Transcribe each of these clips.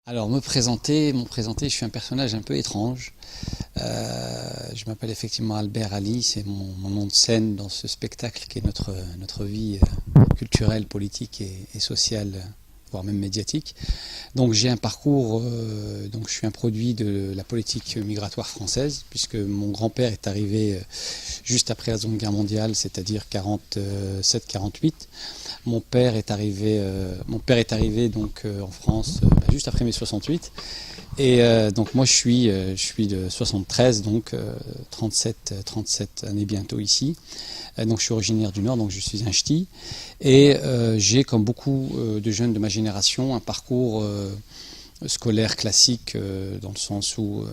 Alors, je suis un personnage un peu étrange. Je m'appelle effectivement Albert Ali, c'est mon nom de scène dans ce spectacle qui est notre vie culturelle, politique et sociale, voire même médiatique. Donc j'ai un parcours, donc je suis un produit de la politique migratoire française, puisque mon grand-père est arrivé juste après la Seconde Guerre mondiale, c'est-à-dire 47-48. Mon père est arrivé donc en France juste après mai 68. Et donc moi je suis de 73, donc 37 années bientôt ici. Donc je suis originaire du Nord, donc je suis un ch'ti. Et j'ai, comme beaucoup de jeunes de ma génération, un parcours scolaire classique, dans le sens où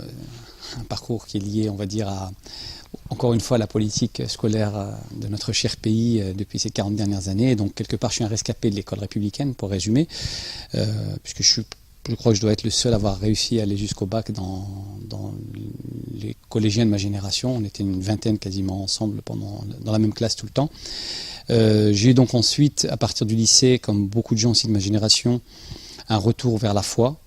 un parcours qui est lié, on va dire, encore une fois, à la politique scolaire de notre cher pays depuis ces 40 dernières années. Donc quelque part je suis un rescapé de l'école républicaine, pour résumer, puisque je crois que je dois être le seul à avoir réussi à aller jusqu'au bac dans les collégiens de ma génération. On était une vingtaine quasiment ensemble dans la même classe tout le temps. J'ai eu donc ensuite, à partir du lycée, comme beaucoup de gens aussi de ma génération, un retour vers la foi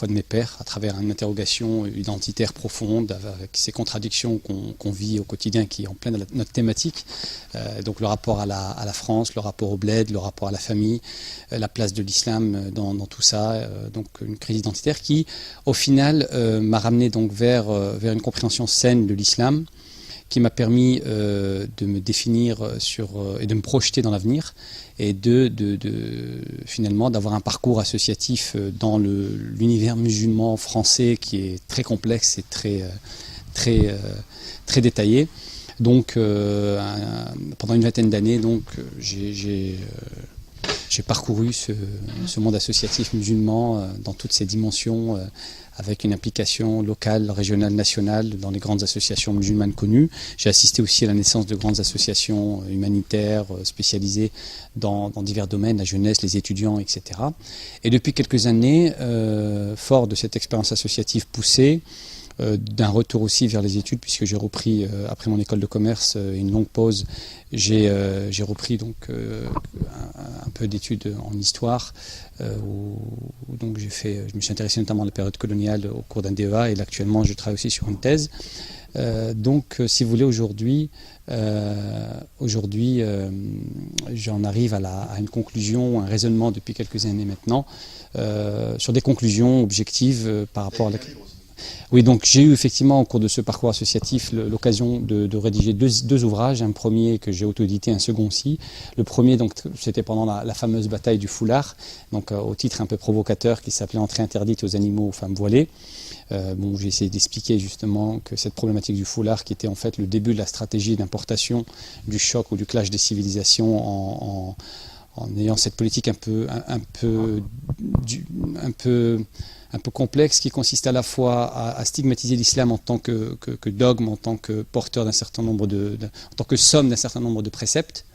de mes pères, à travers une interrogation identitaire profonde, avec ces contradictions qu'on vit au quotidien, qui est en pleine notre thématique. Donc le rapport à la France, le rapport au bled, le rapport à la famille, la place de l'islam dans tout ça. Donc une crise identitaire qui, au final, m'a ramené donc vers une compréhension saine de l'islam, qui m'a permis de me définir et de me projeter dans l'avenir, et finalement d'avoir un parcours associatif dans l'univers musulman français qui est très complexe et très détaillé. Donc pendant une vingtaine d'années, donc j'ai parcouru ce monde associatif musulman dans toutes ses dimensions, avec une implication locale, régionale, nationale dans les grandes associations musulmanes connues. J'ai assisté aussi à la naissance de grandes associations humanitaires spécialisées dans divers domaines, la jeunesse, les étudiants, etc. Et depuis quelques années, fort de cette expérience associative poussée, d'un retour aussi vers les études, puisque j'ai repris, après mon école de commerce, une longue pause, j'ai repris donc un peu d'études en histoire, où donc je me suis intéressé notamment à la période coloniale au cours d'un DEA, et là, actuellement je travaille aussi sur une thèse. Donc si vous voulez, aujourd'hui j'en arrive à une conclusion, un raisonnement depuis quelques années maintenant, sur des conclusions objectives par rapport à la... Oui, donc j'ai eu effectivement au cours de ce parcours associatif l'occasion de rédiger deux ouvrages, un premier que j'ai auto-édité, un second aussi. Le premier, donc, c'était pendant la fameuse bataille du foulard, donc au titre un peu provocateur, qui s'appelait Entrée interdite aux animaux, aux femmes voilées. J'ai essayé d'expliquer justement que cette problématique du foulard, qui était en fait le début de la stratégie d'importation du choc ou du clash des civilisations, en ayant cette politique un peu complexe, qui consiste à la fois à stigmatiser l'islam en tant que dogme, en tant que porteur d'un certain nombre en tant que somme d'un certain nombre de préceptes,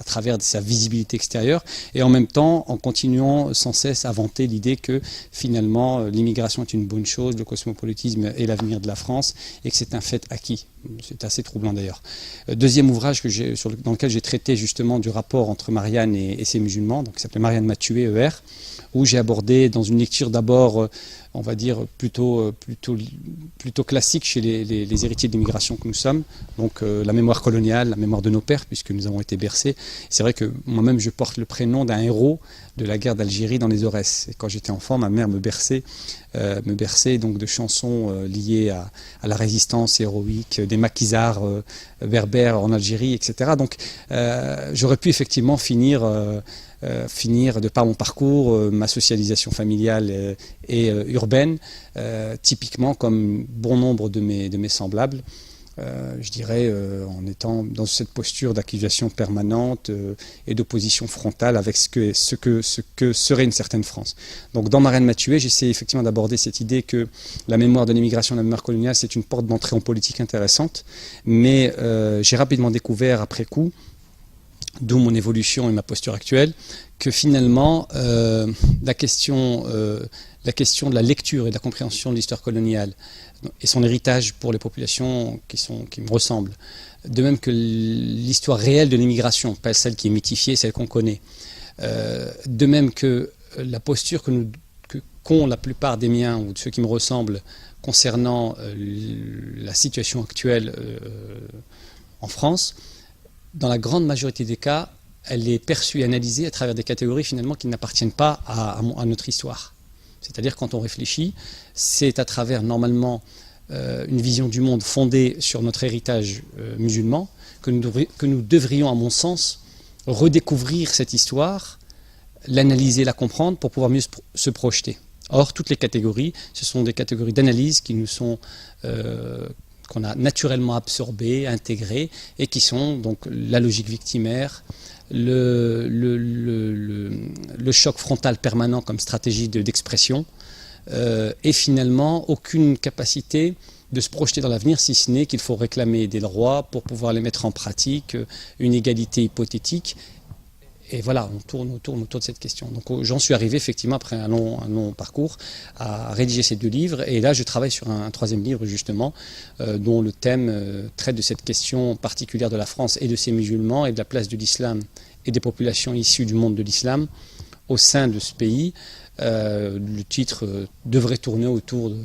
à travers sa visibilité extérieure, et en même temps en continuant sans cesse à vanter l'idée que finalement l'immigration est une bonne chose, le cosmopolitisme est l'avenir de la France, et que c'est un fait acquis. C'est assez troublant d'ailleurs. Deuxième ouvrage dans lequel j'ai traité justement du rapport entre Marianne et ses musulmans, donc qui s'appelait Marianne Mathué, ER, où j'ai abordé dans une lecture d'abord, on va dire, plutôt classique chez les héritiers de l'immigration que nous sommes, donc la mémoire coloniale, la mémoire de nos pères, puisque nous avons été bercés. C'est vrai que moi-même je porte le prénom d'un héros de la guerre d'Algérie dans les Aurès. Et quand j'étais enfant, ma mère me berçait donc de chansons liées à la résistance héroïque des maquisards berbères en Algérie, etc. Donc j'aurais pu effectivement finir de par mon parcours, ma socialisation familiale et urbaine, typiquement comme bon nombre de mes semblables, je dirais, en étant dans cette posture d'accusation permanente et d'opposition frontale avec ce que serait une certaine France. Donc dans Marianne Mathué, j'essaie effectivement d'aborder cette idée que la mémoire de l'immigration, la mémoire coloniale, c'est une porte d'entrée en politique intéressante, mais j'ai rapidement découvert après coup, d'où mon évolution et ma posture actuelle, que finalement la question de la lecture et de la compréhension de l'histoire coloniale et son héritage pour les populations qui me ressemblent, de même que l'histoire réelle de l'immigration, pas celle qui est mythifiée, celle qu'on connaît, de même que la posture qu'ont la plupart des miens ou de ceux qui me ressemblent concernant la situation actuelle en France, dans la grande majorité des cas, elle est perçue et analysée à travers des catégories finalement qui n'appartiennent pas à notre histoire. C'est-à-dire quand on réfléchit, c'est à travers normalement une vision du monde fondée sur notre héritage musulman que nous devrions, à mon sens, redécouvrir cette histoire, l'analyser, la comprendre pour pouvoir mieux se projeter. Or, toutes les catégories, ce sont des catégories d'analyse qui nous sont qu'on a naturellement absorbées, intégrées, et qui sont donc la logique victimaire, le choc frontal permanent comme stratégie d'expression, et finalement aucune capacité de se projeter dans l'avenir, si ce n'est qu'il faut réclamer des droits pour pouvoir les mettre en pratique, une égalité hypothétique. Et voilà, on tourne autour de cette question. Donc j'en suis arrivé effectivement après un long parcours à rédiger ces 2 livres. Et là je travaille sur un 3e livre justement, dont le thème traite de cette question particulière de la France et de ses musulmans et de la place de l'islam et des populations issues du monde de l'islam au sein de ce pays. Le titre devrait tourner autour de...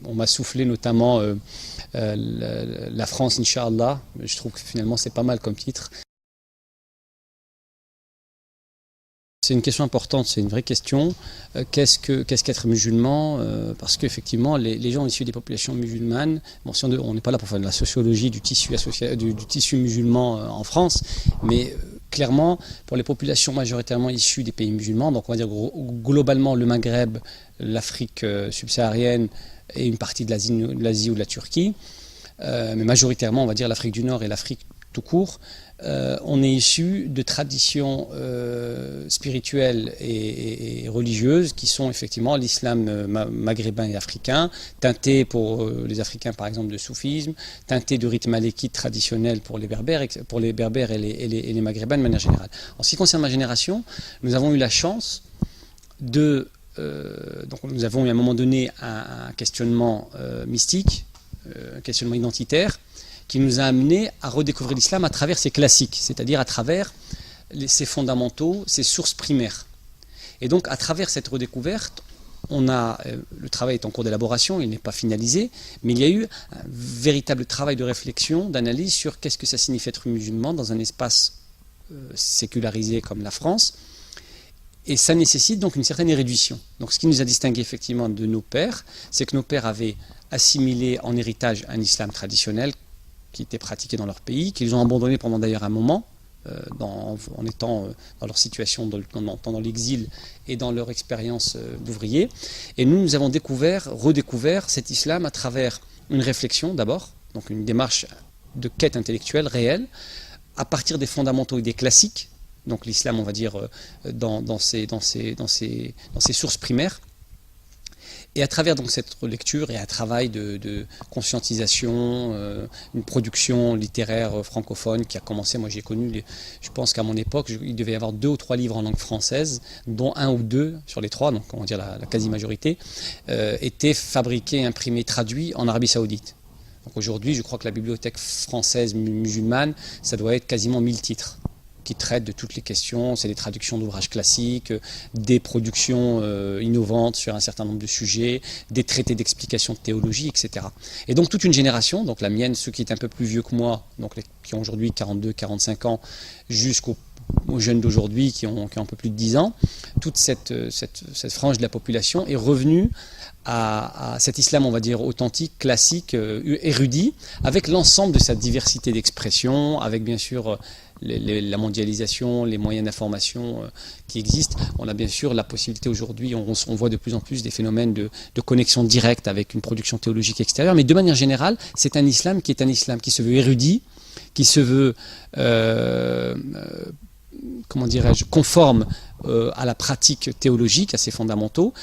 On m'a soufflé notamment la France, Inch'Allah. Je trouve que finalement c'est pas mal comme titre. C'est une question importante, c'est une vraie question. Qu'est-ce qu'être musulman? Parce qu'effectivement, les gens issus des populations musulmanes, bon, si on n'est pas là pour faire de la sociologie du tissu musulman en France, mais clairement, pour les populations majoritairement issues des pays musulmans, donc on va dire globalement le Maghreb, l'Afrique subsaharienne et une partie de l'Asie ou de la Turquie, mais majoritairement, on va dire l'Afrique du Nord et l'Afrique tout court, on est issu de traditions spirituelles et religieuses qui sont effectivement l'islam maghrébin et africain, teinté pour les Africains par exemple de soufisme, teinté de rites malékites traditionnels pour les Berbères et les Maghrébins de manière générale. En ce qui concerne ma génération, nous avons eu la chance de... donc nous avons eu à un moment donné un questionnement mystique, un questionnement identitaire, qui nous a amené à redécouvrir l'islam à travers ses classiques, c'est-à-dire à travers ses fondamentaux, ses sources primaires. Et donc à travers cette redécouverte, le travail est en cours d'élaboration, il n'est pas finalisé, mais il y a eu un véritable travail de réflexion, d'analyse sur qu'est-ce que ça signifie être musulman dans un espace sécularisé comme la France. Et ça nécessite donc une certaine érudition. Donc ce qui nous a distingué effectivement de nos pères, c'est que nos pères avaient assimilé en héritage un islam traditionnel qui était pratiqué dans leur pays, qu'ils ont abandonné pendant d'ailleurs un moment, en étant dans leur situation, dans l'exil et dans leur expérience d'ouvrier. Et nous avons redécouvert cet islam à travers une réflexion d'abord, donc une démarche de quête intellectuelle réelle, à partir des fondamentaux et des classiques, donc l'islam on va dire dans ses sources primaires, et à travers donc cette relecture et un travail de conscientisation, une production littéraire francophone qui a commencé, moi j'ai connu, je pense qu'à mon époque, il devait y avoir 2 ou 3 livres en langue française, dont 1 ou 2 sur les 3, donc on va dire la quasi-majorité, étaient fabriqués, imprimés, traduits en Arabie Saoudite. Donc aujourd'hui, je crois que la bibliothèque française musulmane, ça doit être quasiment 1000 titres qui traitent de toutes les questions, c'est des traductions d'ouvrages classiques, des productions innovantes sur un certain nombre de sujets, des traités d'explication de théologie, etc. Et donc toute une génération, donc la mienne, ceux qui est un peu plus vieux que moi, donc qui ont aujourd'hui 42, 45 ans, jusqu'aux jeunes d'aujourd'hui qui ont un peu plus de 10 ans, toute cette frange de la population est revenue à cet islam, on va dire, authentique, classique, érudit, avec l'ensemble de sa diversité d'expression, avec bien sûr la mondialisation, les moyens d'information qui existent. On a bien sûr la possibilité aujourd'hui, on voit de plus en plus des phénomènes de connexion directe avec une production théologique extérieure, mais de manière générale, c'est un islam qui se veut érudit, qui se veut, comment dirais-je, conforme à la pratique théologique, à ses fondamentaux.